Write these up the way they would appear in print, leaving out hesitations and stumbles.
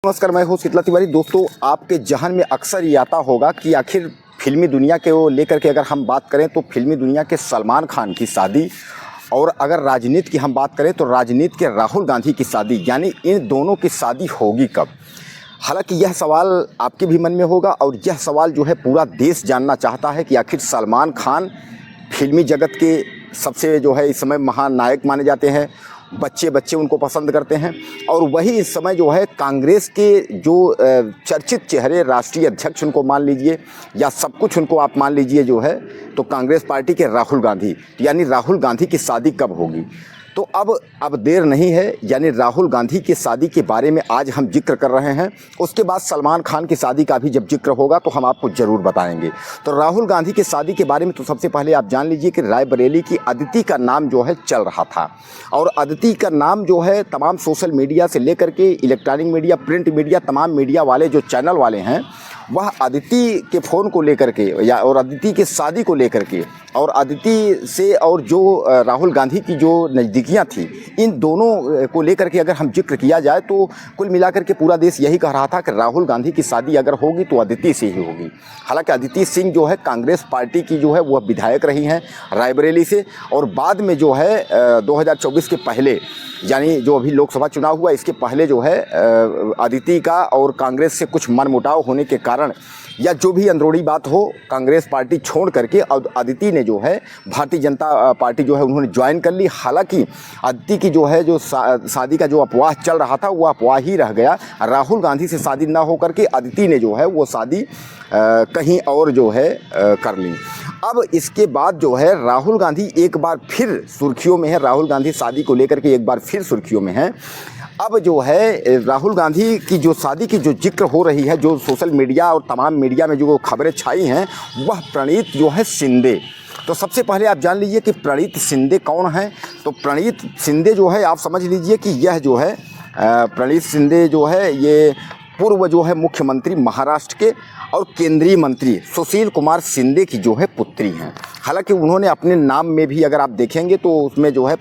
नमस्कार, मैं हूँ शीतला तिवारी। दोस्तों, आपके जहन में अक्सर ये आता होगा कि आखिर फिल्मी दुनिया के वो लेकर के अगर हम बात करें तो फिल्मी दुनिया के सलमान खान की शादी, और अगर राजनीति की हम बात करें तो राजनीति के राहुल गांधी की शादी, यानी इन दोनों की शादी होगी कब। हालांकि यह सवाल आपके भी मन में होगा और यह सवाल जो है पूरा देश जानना चाहता है कि आखिर सलमान खान फिल्मी जगत के सबसे जो है इस समय महानायक माने जाते हैं। बच्चे उनको पसंद करते हैं और वही इस समय जो है कांग्रेस के जो चर्चित चेहरे, राष्ट्रीय अध्यक्ष उनको मान लीजिए या सब कुछ उनको आप मान लीजिए जो है, तो कांग्रेस पार्टी के राहुल गांधी, यानी राहुल गांधी की शादी कब होगी। तो अब देर नहीं है, यानी राहुल गांधी की शादी के बारे में आज हम जिक्र कर रहे हैं। उसके बाद सलमान खान की शादी का भी जब जिक्र होगा तो हम आपको ज़रूर बताएंगे। तो राहुल गांधी की शादी के बारे में तो सबसे पहले आप जान लीजिए कि रायबरेली की अदिति का नाम जो है चल रहा था, और अदिति का नाम जो है तमाम सोशल मीडिया से लेकर के इलेक्ट्रॉनिक मीडिया, प्रिंट मीडिया, तमाम मीडिया वाले जो चैनल वाले हैं वह अदिति के फ़ोन को लेकर के और अदिति की शादी को लेकर के और अदिति से और जो राहुल गांधी की जो नज़दीकियाँ थी, इन दोनों को लेकर के अगर हम जिक्र किया जाए तो कुल मिलाकर के पूरा देश यही कह रहा था कि राहुल गांधी की शादी अगर होगी तो अदिति से ही होगी। हालांकि अदिति सिंह जो है कांग्रेस पार्टी की जो है वह विधायक रही हैं रायबरेली से, और बाद में जो है 2024 के पहले, यानी जो अभी लोकसभा चुनाव हुआ इसके पहले जो है अदिति का और कांग्रेस से कुछ मनमुटाव होने के कारण या जो भी अंदरूनी बात हो, कांग्रेस पार्टी छोड़ करके अदिति ने जो है भारतीय जनता पार्टी जो है उन्होंने ज्वाइन कर ली। हालांकि अदिति की जो है जो शादी का जो अफवाह चल रहा था वो अफवाह ही रह गया। राहुल गांधी से शादी ना हो करके अदिति ने जो है वो शादी कहीं और जो है कर ली। अब इसके बाद जो है राहुल गांधी एक बार फिर सुर्खियों में है, राहुल गांधी शादी को लेकर के एक बार फिर सुर्खियों में है। अब जो है राहुल गांधी की जो शादी की जो जिक्र हो रही है, जो सोशल मीडिया और तमाम मीडिया में जो खबरें छाई हैं, वह प्रणीत जो है शिंदे। तो सबसे पहले आप जान लीजिए कि प्रणीत शिंदे कौन है। तो प्रणीत शिंदे जो है आप समझ लीजिए कि यह जो है प्रणीत शिंदे जो है ये पूर्व जो है मुख्यमंत्री महाराष्ट्र के और केंद्रीय मंत्री सुशील कुमार शिंदे की जो है पुत्री हैं। हालांकि उन्होंने अपने नाम में भी अगर आप देखेंगे तो उसमें जो है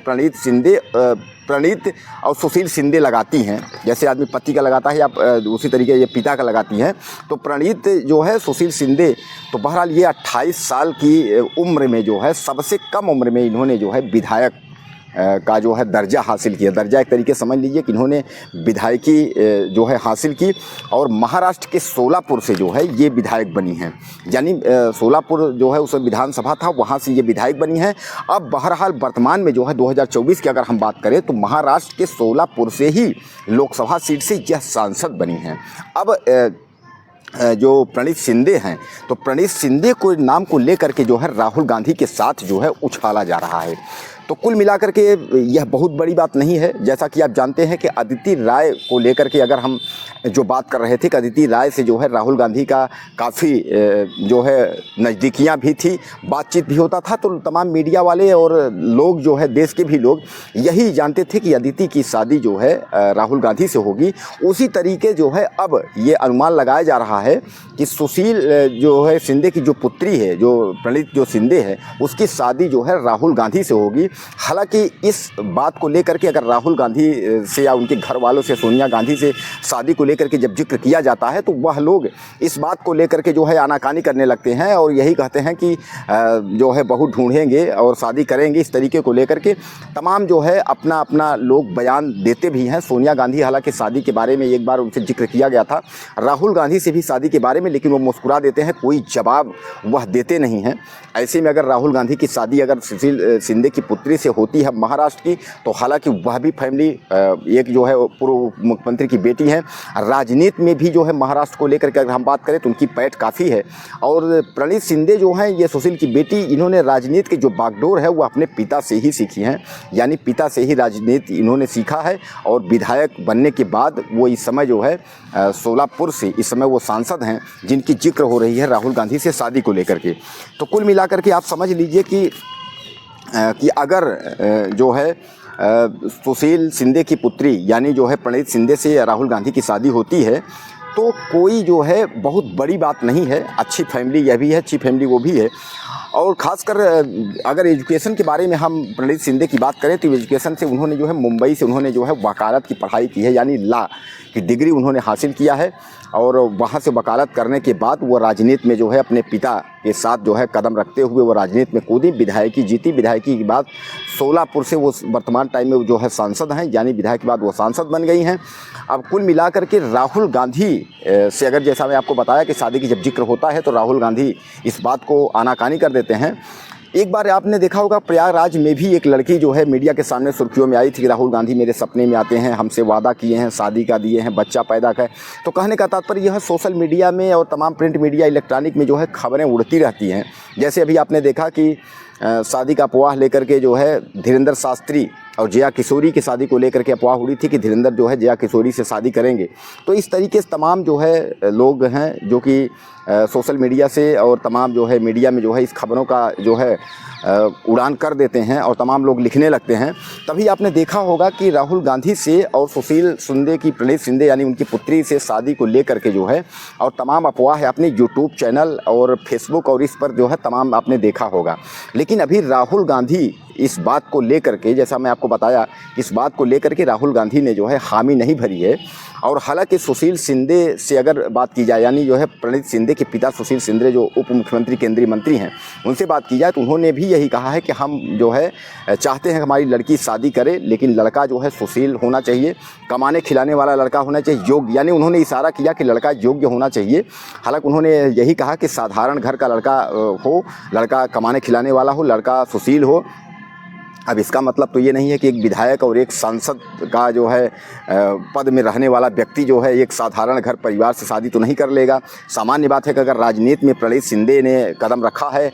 प्रणीत और सुशील शिंदे लगाती हैं, जैसे आदमी पति का लगाता है, आप उसी तरीके ये पिता का लगाती हैं। तो प्रणीत जो है सुशील शिंदे, तो बहरहाल ये 28 साल की उम्र में जो है सबसे कम उम्र में इन्होंने जो है विधायक का जो है दर्जा हासिल किया। दर्जा एक तरीके समझ लीजिए कि इन्होंने विधायकी जो है हासिल की, और महाराष्ट्र के सोलापुर से जो है ये विधायक बनी हैं। यानी सोलापुर जो है उस विधानसभा था, वहाँ से ये विधायक बनी हैं। अब बहरहाल वर्तमान में जो है 2024 की अगर हम बात करें तो महाराष्ट्र के सोलापुर से ही लोकसभा सीट से यह सांसद बनी हैं। अब जो प्रणीत शिंदे हैं, तो प्रणीत शिंदे को नाम को लेकर के जो है राहुल गांधी के साथ जो है उछाला जा रहा है। तो कुल मिलाकर के यह बहुत बड़ी बात नहीं है। जैसा कि आप जानते हैं कि अदिति राय को लेकर के अगर हम जो बात कर रहे थे कि अदिति राय से जो है राहुल गांधी का काफ़ी जो है नज़दीकियाँ भी थी, बातचीत भी होता था। तो तमाम मीडिया वाले और लोग जो है देश के भी लोग यही जानते थे कि अदिति की शादी जो है राहुल गांधी से होगी। उसी तरीके जो है अब ये अनुमान लगाया जा रहा है कि सुशील जो है शिंदे की जो पुत्री है, जो प्रणीत जो शिंदे है, उसकी शादी जो है राहुल गांधी से होगी। हालांकि इस बात को लेकर के अगर राहुल गांधी से या उनके घर वालों से, सोनिया गांधी से शादी को लेकर के जब जिक्र किया जाता है तो वह लोग इस बात को लेकर के जो है आनाकानी करने लगते हैं और यही कहते हैं कि जो है बहू ढूंढेंगे और शादी करेंगे। इस तरीके को लेकर के तमाम जो है अपना अपना लोग बयान देते भी हैं। सोनिया गांधी हालांकि शादी के बारे में एक बार उनसे जिक्र किया गया था, राहुल गांधी से भी शादी के बारे में, लेकिन वो मुस्कुरा देते हैं, कोई जवाब वह देते नहीं हैं। ऐसे में अगर राहुल गांधी की शादी अगर सुशील शिंदे की पुत्री से होती है महाराष्ट्र की, तो हालांकि वह भी फैमिली एक जो है पूर्व मुख्यमंत्री की बेटी है। राजनीति में भी जो है महाराष्ट्र को लेकर के अगर हम बात करें तो उनकी पैठ काफ़ी है। और प्रणीत शिंदे जो हैं ये सुशील की बेटी, इन्होंने राजनीति की जो बागडोर है वो अपने पिता से ही सीखी हैं, यानी पिता से ही राजनीति इन्होंने सीखा है। और विधायक बनने के बाद वो इस समय जो है सोलापुर से इस समय वो सांसद हैं जिनकी जिक्र हो रही है राहुल गांधी से शादी को लेकर के। तो कुल मिलाकर के आप समझ लीजिए कि अगर जो है सुशील शिंदे की पुत्री यानी जो है प्रणीत शिंदे से राहुल गांधी की शादी होती है तो कोई जो है बहुत बड़ी बात नहीं है। अच्छी फैमिली यह भी है, अच्छी फैमिली वो भी है। और ख़ासकर अगर एजुकेशन के बारे में हम प्रणीत शिंदे की बात करें तो एजुकेशन से उन्होंने जो है मुंबई से उन्होंने जो है वकालत की पढ़ाई की है, यानी लॉ की डिग्री उन्होंने हासिल किया है। और वहाँ से वकालत करने के बाद वो राजनीति में जो है अपने पिता के साथ जो है कदम रखते हुए वो राजनीति में कूदी, विधायकी जीती। विधायकी के बाद सोलापुर से वो वर्तमान टाइम में जो है सांसद हैं, यानी विधायक के बाद वो सांसद बन गई हैं। अब कुल मिलाकर के राहुल गांधी से अगर जैसा मैं आपको बताया कि शादी की जब जिक्र होता है तो राहुल गांधी इस बात को आनाकानी कर देते हैं। एक बार आपने देखा होगा प्रयागराज में भी एक लड़की जो है मीडिया के सामने सुर्खियों में आई थी कि राहुल गांधी मेरे सपने में आते हैं, हमसे वादा किए हैं, शादी का दिए हैं, बच्चा पैदा कर। तो कहने का तात्पर्य यह सोशल मीडिया में और तमाम प्रिंट मीडिया इलेक्ट्रॉनिक में जो है खबरें उड़ती रहती हैं। जैसे अभी आपने देखा कि शादी का अफवाह लेकर के जो है धीरेंद्र शास्त्री और जया किशोरी की शादी को लेकर के अफवाह उड़ी थी कि धीरेंद्र जो है जया किशोरी से शादी करेंगे। तो इस तरीके से तमाम जो है लोग हैं जो कि सोशल मीडिया से और तमाम जो है मीडिया में जो है इस खबरों का जो है उड़ान कर देते हैं और तमाम लोग लिखने लगते हैं। तभी आपने देखा होगा कि राहुल गांधी से और सुशील शिंदे की प्रणीत शिंदे यानी उनकी पुत्री से शादी को लेकर के जो है और तमाम अफवाह है अपने यूट्यूब चैनल और फेसबुक और इस पर जो है तमाम आपने देखा होगा। लेकिन अभी राहुल गांधी इस बात को लेकर के, जैसा मैं आपको बताया, इस बात को लेकर के राहुल गांधी ने जो है हामी नहीं भरी है। और हालांकि सुशील शिंदे से अगर बात की जाए, यानी जो है प्रणीत शिंदे के पिता सुशील शिंदे जो उप मुख्यमंत्री केंद्रीय मंत्री हैं, उनसे बात की जाए तो उन्होंने भी यही कहा है कि हम जो है चाहते हैं हमारी लड़की शादी करे, लेकिन लड़का जो है सुशील होना चाहिए, कमाने खिलाने वाला लड़का होना चाहिए, योग्य, यानी उन्होंने इशारा किया कि लड़का योग्य होना चाहिए। हालांकि उन्होंने यही कहा कि साधारण घर का लड़का हो, लड़का कमाने खिलाने वाला हो, लड़का सुशील हो। अब इसका मतलब तो ये नहीं है कि एक विधायक और एक सांसद का जो है पद में रहने वाला व्यक्ति जो है एक साधारण घर परिवार से शादी तो नहीं कर लेगा। सामान्य बात है कि अगर राजनीति में प्रणीत शिंदे ने कदम रखा है